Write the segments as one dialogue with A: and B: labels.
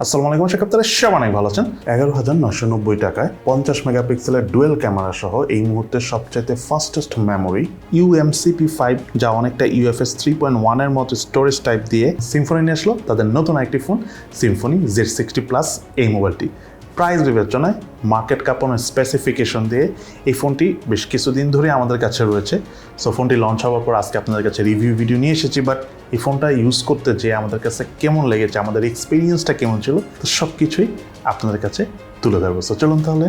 A: আসসালামু আলাইকুম, আশা করি আপনারা সবাই অনেক ভালো আছেন। 11,990 টাকায় 50 মেগাপিক্সেলের ডুয়েল ক্যামেরা সহ এই মুহূর্তে সবচাইতে ফাস্টেস্ট মেমোরি UMCP5, যা অনেকটা UFS 3.1 এর মতো স্টোরেজ টাইপ দিয়ে সিম্ফনি নিয়ে আসলো তাদের নতুন একটি ফোন সিম্ফনি Z60 প্লাস। এই মোবাইলটি প্রাইস বিবেচনায় মার্কেট কাঁপানো স্পেসিফিকেশন দিয়ে এই ফোনটি বেশ কিছুদিন ধরে আমাদের কাছে রয়েছে। সো ফোনটি লঞ্চ হওয়ার পর আজকে আপনাদের কাছে রিভিউ ভিডিও নিয়ে এসেছি, বাট এই ফোনটা ইউজ করতে যে আমাদের কাছে কেমন লেগেছে, আমাদের এক্সপিরিয়েন্সটা কেমন ছিল, তো সব কিছুই আপনাদের কাছে তুলে ধরবো। সো চলুন তাহলে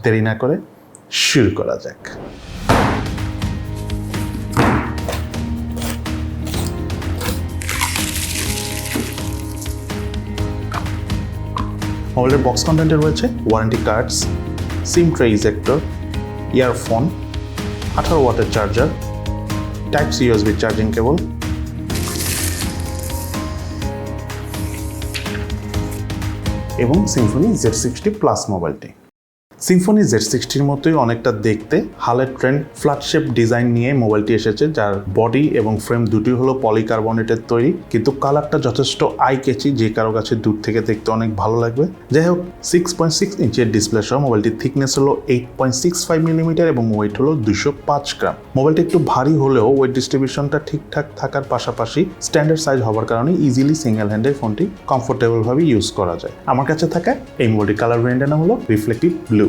A: দেরি না করে শুরু করা যাক। মোবাইলের বক্স কন্টেন্টে রয়েছে warranty cards, sim tray ejector, earphone, 18 ওয়াটের charger, type C USB charging cable এবং সিম্ফনি Z60 প্লাস মোবাইলটি। সিম্ফনি Z60-র মতোই অনেকটা দেখতে হালের ট্রেন্ড ফ্ল্যাট ডিজাইন নিয়ে মোবাইলটি এসেছে, যার বডি এবং ফ্রেম দুটি হলো পলিকার্বনেটের তৈরি, কিন্তু কালারটা যথেষ্ট আই ক্যাচি, যে কারো কাছে দূর থেকে দেখতে অনেক ভালো লাগবে। যাই হোক, 6.6 ইঞ্চের ডিসপ্লে সহ মোবাইলটির থিকনেস হলো 8.65 মিলিমিটার এবং ওয়েট হলো 205 গ্রাম। মোবাইলটি একটু ভারী হলেও ওয়েট ডিস্ট্রিবিউশনটা ঠিকঠাক থাকার পাশাপাশি স্ট্যান্ডার্ড সাইজ হওয়ার কারণে ইজিলি সিঙ্গেল হ্যান্ডে ফোনটি কমফোর্টেবলভাবে ইউজ করা যায়। আমার কাছে থাকা এই মোবাইলটির কালার ভেরিয়েন্টের নাম হলো রিফ্লেক্টিভ ব্লু।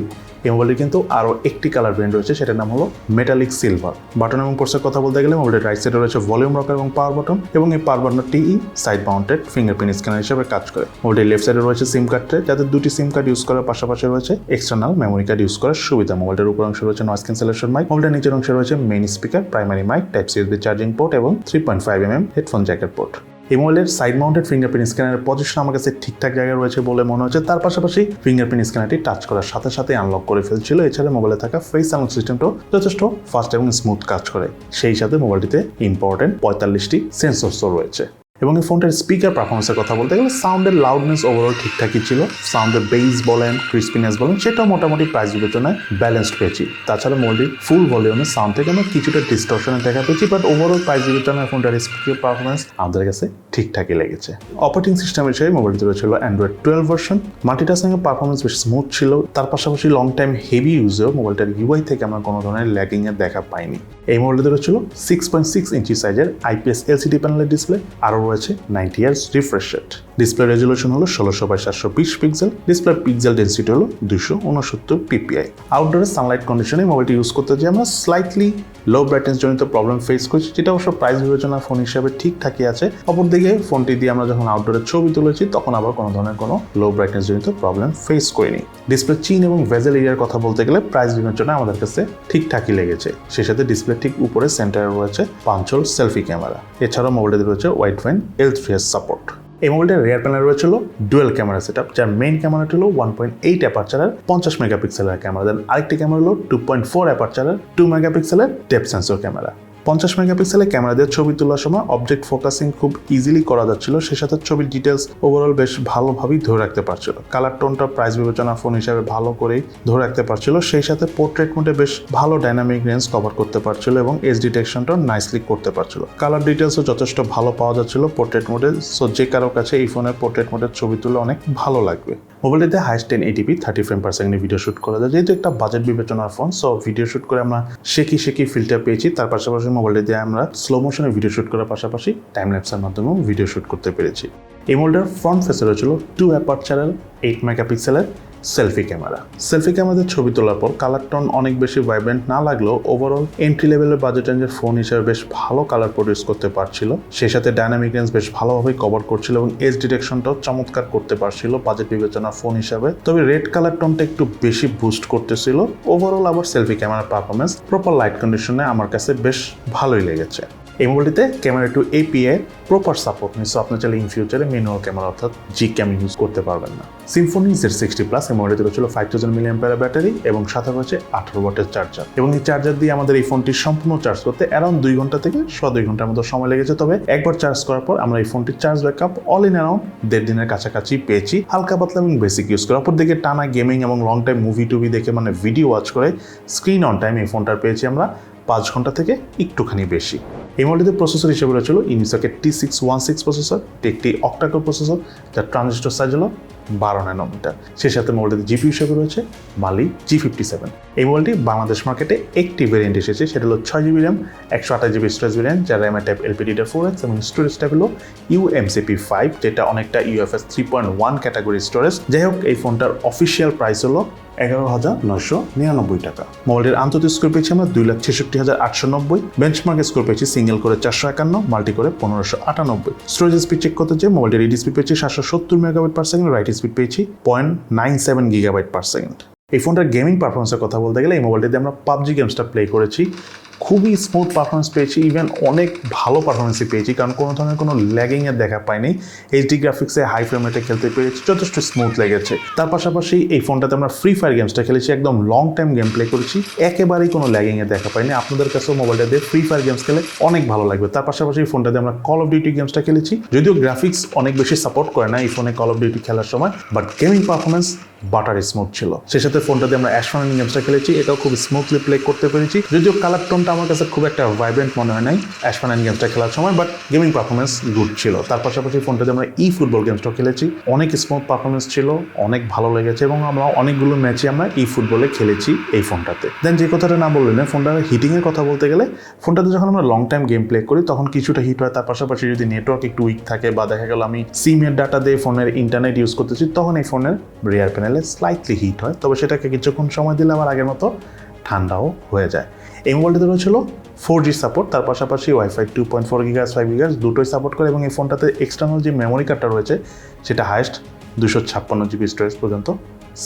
A: এই মোবাইলটি কিন্তু আরও একটি কালার ভেরিয়েন্ট রয়েছে, সেটার নাম হলো মেটালিক সিলভার। বাটন এবং পোর্টসের কথা বলতে গেলে মোবাইলের রাইট সাইডে রয়েছে ভলিউম রকার এবং পাওয়ার বাটন, এবং এই পাওয়ার বাটনটি সাইড মাউন্টেড ফিঙ্গারপ্রিন্ট স্ক্যানার হিসেবে কাজ করে। মোবাইলের লেফট সাইডে রয়েছে সিম কার্ড ট্রে, যাতে দুটি সিম কার্ড ইউজ করার পাশাপাশি রয়েছে এক্সটার্নাল মেমোরি কার্ড ইউজ করার সুবিধা। মোবাইলটার উপর অংশে রয়েছে নয়েজ ক্যান্সেলেশন মাইক, মোবাইলের নিচের অংশে রয়েছে main speaker, primary mic, type C USB charging port এবং 3.5mm হেডফোন জ্যাকের পোর্ট। এই মোবাইলের সাইড মাউন্টেড ফিঙ্গারপ্রিন্ট স্ক্যানারের পজিশন আমার কাছে ঠিকঠাক জায়গায় রয়েছে বলে মনে হচ্ছে। তার পাশাপাশি ফিঙ্গারপ্রিন্ট স্ক্যানারটি টাচ করার সাথে সাথে আনলক করে ফেলছিল। এছাড়া মোবাইলে থাকা ফেস আনলক সিস্টেমটাও যথেষ্ট ফাস্ট এবং স্মুথ কাজ করে। সেই সাথে মোবাইলটিতে ইম্পর্টেন্ট 45টি সেন্সরসও রয়েছে। এবং এই ফোনটার স্পিকার পারফরমেন্সের কথা বলতে গেলে সাউন্ডের লাউডনেস ওভারঅল ঠিকঠাকই ছিল। সাউন্ডের বেস বলেন, ক্রিস্পিনেস বলেন, সেটাও মোটামুটি প্রাইস বিবেচনায় ব্যালেন্সড পেয়েছি। তাছাড়া মোবাইলটির ফুল ভলিউমের সাউন্ড থেকে আমরা কিছুটা ডিস্টরশনে দেখা পেয়েছি, বাট ওভারঅল প্রাইস বিবেচনায় ফোনটার স্পিকার পারফরমেন্স আমাদের কাছে ঠিকঠাকই লেগেছে। অপারেটিং সিস্টেম হিসেবে মোবাইলটি রয়েছিল Android 12 ভার্সন। মাল্টিটাস্কিং এর পারফরমেন্স বেশ স্মুথ ছিল। তার পাশাপাশি লং টাইম হেভি ইউজেও মোবাইলটার UI থেকে আমরা কোনো ধরনের ল্যাগিং এর দেখা পাইনি। এই মোবাইলটিতে রয়েছিল 6.6 ইঞ্চি সাইজের IPS LCD প্যানেলের ডিসপ্লে, আরও রয়েছে 90 Hz refresh rate. Display resolution হলো 16x720 pixel. Display pixel density হলো 269 ppi। আউটডোরে সানলাইট কন্ডিশনে মোবাইলটি ইউজ করতে যে আমরা স্লাইটলি লো ব্রাইটনেস জনিত প্রবলেম ফেস করছি, যেটা অবশ্য প্রাইস বিবেচনা ফোন হিসেবে ঠিকঠাকই আছে। অপরদিকে ফোনটি দিয়ে আমরা যখন আউটডোরের ছবি তুলেছি তখন আবার কোনো ধরনের কোনো লো ব্রাইটনেস জনিত প্রবলেম ফেস করিনি। ডিসপ্লে চিন এবং ভেজেল এরিয়ার কথা বলতে গেলে প্রাইস বিবেচনায় আমাদের কাছে ঠিকঠাকই লেগেছে। সেই সাথে ডিসপ্লে ঠিক উপরে সেন্টারে রয়েছে 5 হোল সেলফি ক্যামেরা। এছাড়াও মোবাইলটিতে রয়েছে ওয়াইড ব্যান্ড L3S সাপোর্ট। এই মোবাইলটার রিয়ার প্যানেল রয়েছিল ডুয়েল ক্যামেরা সেটআপ, যার মেইন ক্যামেরাটি হলো 1.8 অ্যাপারচারের 50 মেগাপিক্সেলের ক্যামেরা। দেন আরেকটি ক্যামেরা হলো 2.4 অ্যাপারচারের 2 মেগাপিক্সেলের ডেপথ সেন্সর ক্যামেরা। 50 মেগাপিক্সেলের ক্যামেরা দিয়ে ছবি তোলার সময় অবজেক্ট ফোকাসিং খুব ইজিলি করা যাচ্ছিল। সেই সাথে ছবির ডিটেলস ওভারঅল বেশ ভালোভাবেই ধরে রাখতে পারছিল। কালার টোনটা প্রাইস বিবেচনা ফোন হিসাবে ভালো করেই ধরে রাখতে পারছিল। সেই সাথে পোর্ট্রেট মোডে বেশ ভালো ডাইনামিক রেঞ্জ কভার করতে পারছিল এবং এজ ডিটেকশনটাও নাইসলি করতে পারছিল। কালার ডিটেলসও যথেষ্ট ভালো পাওয়া যাচ্ছিল পোর্ট্রেট মোডে। সো যে কারো কাছে এই ফোনের পোর্ট্রেট মোডের ছবি তুলে অনেক ভালো লাগবে। মোবাইলটিতে হাইস্ট 1080p 30 ফ্রেম পার সেকেন্ডে ভিডিও শুট করা যায়। যেহেতু একটা বাজেট বিবেচনার ফোন, সো ভিডিও শুট করে আমরা শেকি ফিল্টার পেয়েছি। তার পাশাপাশি মোবাইলটি দিয়ে আমরা স্লো মোশনে ভিডিও শুট করার পাশাপাশি টাইম ল্যাপসের মাধ্যমেও ভিডিও শুট করতে পেরেছি। এই মোবাইলটার ফ্রন্ট ফেসে রয়েছিল 2 অ্যাপারচারের 8 মেগাপিক্সেলের সেলফি ক্যামেরা। সেলফি ক্যামেরাতে ছবি তোলার পর কালার টোন অনেক বেশি ভাইব্রেন্ট না লাগলেও ওভারঅল এন্ট্রি লেভেলের বাজেট রেঞ্জের ফোন হিসেবে বেশ ভালো কালার প্রডিউস করতে পারছিল। সেই সাথে ডাইনামিক রেঞ্জ বেশ ভালোভাবে কভার করছিল এবং এজ ডিটেকশনটাও চমৎকার করতে পারছিল বাজেট বিবেচনা ফোন হিসাবে। তবে রেড কালার টোনটা একটু বেশি বুস্ট করতেছিল। ওভারঅল আবার সেলফি ক্যামেরার পারফরমেন্স প্রপার লাইট কন্ডিশনে আমার কাছে বেশ ভালোই লেগেছে। এই মোবাইলটিতে camera two API proper support নেই, সো আপনি চাইলে ইন ফিউচারে ম্যানুয়াল ক্যামেরা অর্থাৎ G-Cam ইউজ করতে পারবেন না। সিম্ফনি Z60 প্লাস এই মোবাইলটিতে রয়েছিল 5000 mAh ব্যাটারি এবং সাথে রয়েছে 18 ওয়াটের চার্জার। এবং এই চার্জার দিয়ে আমাদের এই ফোনটি সম্পূর্ণ চার্জ করতে অ্যারাউন্ড 2 ঘন্টা থেকে 2.5 ঘন্টার মতো সময় লেগেছে। তবে একবার চার্জ করার পর আমরা এই ফোনটির charge backup all in around 1.5 দিনের কাছাকাছি পেয়েছি, হালকা পাতলা এবং বেসিক ইউজ করে। অপরদিকে টানা গেমিং এবং লং টাইম মুভি টুভি দেখে মানে ভিডিও ওয়াচ করে স্ক্রিন অন টাইম এই ফোনটার পেয়েছি আমরা 5 ঘন্টা থেকে একটুখানি বেশি। এই মোবাইলটিতে প্রসেসর হিসেবে রয়েছিল ইউনিসকের T616 প্রসেসর, একটি অক্টাকোর প্রসেসর, যার ট্রানজিস্টর সাইজ হলো 12 ন্যানোমিটার। সেই সাথে মোবাইলটিতে জিপি হিসেবে রয়েছে মালি G57। এই মোবাইলটি বাংলাদেশ মার্কেটে একটি ভেরিয়েন্ট এসেছে, সেটা হলো 6GB RAM 128GB storage variant, যার র্যামের টাইপ LPDDR4X এবং স্টোরেজটা হলো UMCP5, যেটা অনেকটা UFS 3.1 ক্যাটাগরি স্টোরেজ। যাই হোক, এই ফোনটার অফিসিয়াল প্রাইস হলো 11,999 টাকা। মোবাইলের আন্তর্জাতিক স্কোর পেয়েছি আমরা 2,66,890, বেঞ্চমার্ক স্কোর পেয়েছি সিঙ্গেল করে 451, মাল্টি করে 1598। স্টোরেজ স্পিড চেক করতে যে মোবাইলটির রিড স্পিড পেয়েছি 770 MB/s, রাইট স্পিড পেয়েছি 0.97 GB/s। এই ফোনটার গেমিং পারফরমেন্সের কথা বলতে গেলে এই মোবাইলটিতে আমরা PUBG গেমসটা প্লে করেছি, খুবই স্মুথ পারফরমেন্স পেয়েছি, ইভেন অনেক ভালো পারফরমেন্সই পেয়েছি, কারণ কোনো ধরনের কোনো ল্যাগিংয়ের দেখা পাইনি। HD গ্রাফিক্সে হাই ফ্রেম রেটে খেলতে পেরেছি, যথেষ্ট স্মুথ লেগেছে। তার পাশাপাশি এই ফোনটাতে আমরা ফ্রি ফায়ার গেমসটা খেলেছি, একদম লং টাইম গেম প্লে করেছি, একেবারেই কোনো ল্যাগিংয়ের দেখা পাইনি। আপনাদের কাছেও মোবাইলটা দিয়ে ফ্রি ফায়ার গেমস খেলে অনেক ভালো লাগবে। তার পাশাপাশি এই ফোনটাতে আমরা কল অফ ডিউটি গেমসটা খেলেছি, যদিও গ্রাফিক্স অনেক বেশি সাপোর্ট করে না এই ফোনে কল অফ ডিউটি খেলার সময়, but gaming performance buttery smooth ছিল। সেই সাথে ফোনটাতে আমরা অ্যাশফান গেমসটা খেলেছি, এটাও খুব স্মুথলি প্লে করতে পেরেছি, যদিও কালার টোনটা আমার কাছে খুব একটা ভাইব্রেন্ট মনে হয় নাই অ্যাশফান গেমসটা খেলার সময়, বাট গেমিং পারফরমেন্স গুড ছিল। তার পাশাপাশি ফোনটাতে আমরা ফুটবল গেমসটা খেলেছি, অনেক স্মুথ পারফরমেন্স ছিল, অনেক ভালো লেগেছে এবং আমরা অনেকগুলো ম্যাচে আমরা ফুটবলে খেলেছি এই ফোনটাতে। দেন যে কথাটা না বললেন না, ফোনটার হিটিংয়ের কথা বলতে গেলে ফোনটাতে যখন আমরা লং টাইম গেম প্লে করি তখন কিছুটা হিট হয়। তার পাশাপাশি যদি নেটওয়ার্ক একটু উইক থাকে বা দেখা গেল আমি সিমের ডাটা দিয়ে ফোনের ইন্টারনেট ইউজ করতেছি, তখন এই ফোনের রিয়ার প্যানেলে স্লাইটলি হিট হয়, তবে সেটাকে কিছুক্ষণ সময় দিলে আবার আগের মতো ঠান্ডাও হয়ে যায়। এই মোবাইলটিতে রয়েছিল 4G সাপোর্ট, তার পাশাপাশি ওয়াইফাই 2.4 GHz 5 GHz দুটোই সাপোর্ট করে এবং এই ফোনটাতে এক্সটার্নাল যে মেমোরি কার্ডটা রয়েছে সেটা হাইয়েস্ট 256GB স্টোরেজ পর্যন্ত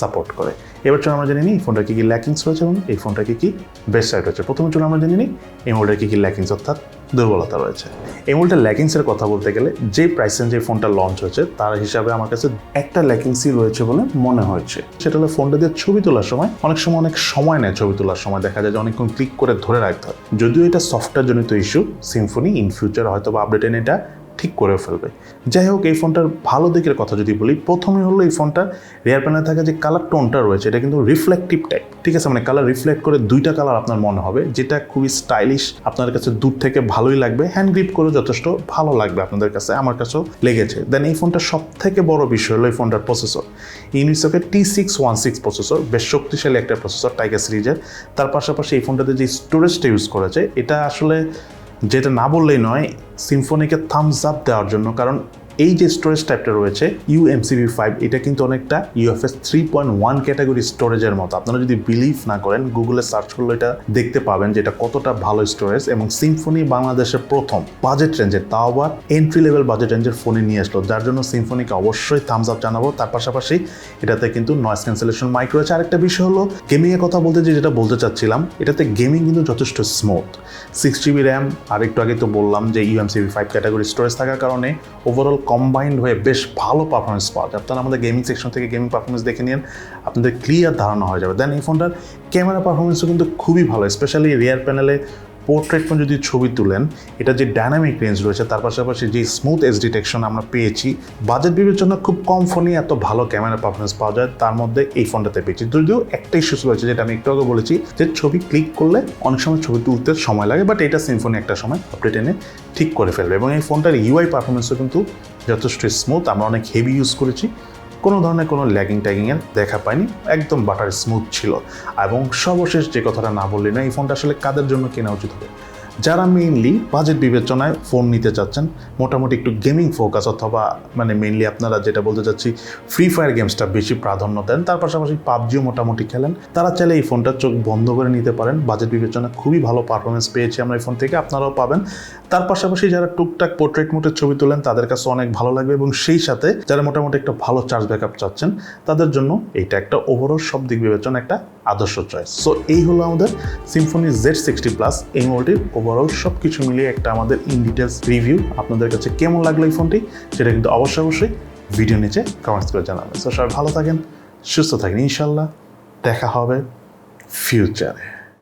A: সাপোর্ট করে। এবার চলো আমরা জেনে নিই এই ফোনটা কী কী ল্যাকিংস রয়েছে এবং এই ফোনটা কী বেস্ট সাইড রয়েছে। প্রথমে চলো আমরা জেনে নিই এই মোবাইলটার কী ল্যাকিংস অর্থাৎ দুর্বলতা রয়েছে। এই মোবাইলটার ল্যাকিংসের কথা বলতে গেলে যে প্রাইস রেঞ্জে ফোনটা লঞ্চ হয়েছে তার হিসাবে আমার কাছে একটা ল্যাকিংসই রয়েছে বলে মনে হয়েছে, সেটা হলো ফোনটা দিয়ে ছবি তোলার সময় অনেক সময় নেয়। ছবি তোলার সময় দেখা যায় যে অনেকক্ষণ ক্লিক করে ধরে রাখতে হয়, যদিও এটা সফটওয়্যার জনিত ইস্যু, সিম্ফনি ইন ফিউচার হয়তো বা আপডেট এনে এটা ঠিক করে ফেলবে। যাই হোক, এই ফোনটার ভালো দিকের কথা যদি বলি, প্রথমে হলো এই ফোনটার রিয়ার প্যানেলে থাকা যে কালার টোনটা রয়েছে এটা কিন্তু রিফ্লেক্টিভ টাইপ, ঠিক আছে, মানে কালার রিফ্লেক্ট করে দুইটা কালার আপনার মনে হবে, যেটা খুবই স্টাইলিশ, আপনার কাছে দূর থেকে ভালোই লাগবে, হ্যান্ড গ্রিপ করে যথেষ্ট ভালো লাগবে আপনাদের কাছে, আমার কাছেও লেগেছে। দেন এই ফোনটার সব থেকে বড় বিষয় হলো এই ফোনটার প্রসেসর, ইউনিসকের T616 প্রসেসর, বেশ শক্তিশালী একটা প্রসেসর টাইগার সিরিজের। তার পাশাপাশি এই ফোনটাতে যে স্টোরেজটা ইউজ করেছে এটা আসলে যেটা না বললেই নয়, সিম্ফনিকে থামস আপ দেওয়ার জন্য, কারণ এই যে স্টোরেজ টাইপটা রয়েছে UMCP5 এটা কিন্তু অনেকটা UFS 3.1 ক্যাটাগরি স্টোরেজের মতো। আপনারা যদি বিলিভ না করেন গুগলে সার্চ করলে এটা দেখতে পাবেন যে এটা কতটা ভালো স্টোরেজ, এবং সিম্ফনি বাংলাদেশের প্রথম বাজেট রেঞ্জের, তাও আবার এন্ট্রি লেভেল বাজেট রেঞ্জের ফোনে নিয়ে আসলো, যার জন্য সিম্ফনিকে অবশ্যই থামস আপ জানাবো। তার পাশাপাশি এটাতে কিন্তু নয়েজ ক্যান্সেলেশন মাইক রয়েছে। আরেকটা বিষয় হলো গেমিংয়ের কথা বলতে যেটা বলতে চাচ্ছিলাম, এটাতে গেমিং কিন্তু যথেষ্ট স্মুথ, 6GB র্যাম, আর একটু আগে তো বললাম যে UMCP5 ক্যাটাগরি স্টোরেজ থাকার কারণে ওভারঅল কম্বাইন্ড হয়ে বেশ ভালো পারফরমেন্স পাওয়া যায়। আপনারা আমাদের গেমিং সেকশন থেকে গেমিং পারফরমেন্স দেখে নিন, আপনাদের ক্লিয়ার ধারণা হয়ে যাবে। দেন এই ফোনটার ক্যামেরা পারফরমেন্সও কিন্তু খুবই ভালো, স্পেশালি রিয়ার প্যানেলে পোর্ট্রেট ফোন যদি ছবি তুলেন, এটা যে ডাইনামিক রেঞ্জ রয়েছে, তার পাশাপাশি যে স্মুথ এজ ডিটেকশন আমরা পেয়েছি, বাজেট বিবেচনা খুব কম ফোনে এত ভালো ক্যামেরা পারফরমেন্স পাওয়া যায়, তার মধ্যে এই ফোনটাতে পেয়েছি। যদিও একটা ইস্যুস রয়েছে যেটা আমি একটু আগে বলেছি, যে ছবি ক্লিক করলে অনেক সময় ছবি তুলতে সময় লাগে, বাট এটা সিম্ফনি একটা সময় আপডেট এনে ঠিক করে ফেলবে। এবং এই ফোনটার UI পারফরমেন্সও কিন্তু যথেষ্ট স্মুথ, আমরা অনেক হেভি ইউজ করেছি, কোনো ধরনের কোনো ল্যাগিং ট্যাগিংয়ের দেখা পাইনি, একদম বাটার স্মুথ ছিল। এবং সর্বশেষ যে কথাটা না বললি না, এই ফোনটা আসলে কাদের জন্য কেনা উচিত হবে? যারা মেইনলি বাজেট বিবেচনায় ফোন নিতে চাচ্ছেন, মোটামুটি একটু গেমিং ফোকাস, অথবা মানে মেইনলি আপনারা যেটা বলতে চাচ্ছি ফ্রি ফায়ার গেমসটা বেশি প্রাধান্য দেন, তার পাশাপাশি পাবজিও মোটামুটি খেলেন, তারা চাইলে এই ফোনটা চোখ বন্ধ করে নিতে পারেন। বাজেট বিবেচনা খুবই ভালো পারফরমেন্স পেয়েছি আমরা এই ফোন থেকে, আপনারাও পাবেন। তার পাশাপাশি যারা টুকটাক পোর্ট্রেট মোডের ছবি তোলেন তাদের কাছে অনেক ভালো লাগবে, এবং সেই সাথে যারা মোটামুটি একটা ভালো চার্জ ব্যাকআপ চাচ্ছেন তাদের জন্য এইটা একটা ওভারঅল সব দিক বিবেচনা একটা আদর্শ চয়েস। সো এই হলো আমাদের সিম্ফনি Z60 প্লাস, এই মোবাইলটির ওভারঅল সব কিছু মিলিয়ে একটা আমাদের ইন ডিটেলস রিভিউ। আপনাদের কাছে কেমন লাগলো এই ফোনটি সেটা কিন্তু অবশ্যই ভিডিও নিচে কমেন্টস করে জানাবেন। সো সবাই ভালো থাকেন, সুস্থ থাকেন, ইনশাল্লাহ দেখা হবে ফিউচারে।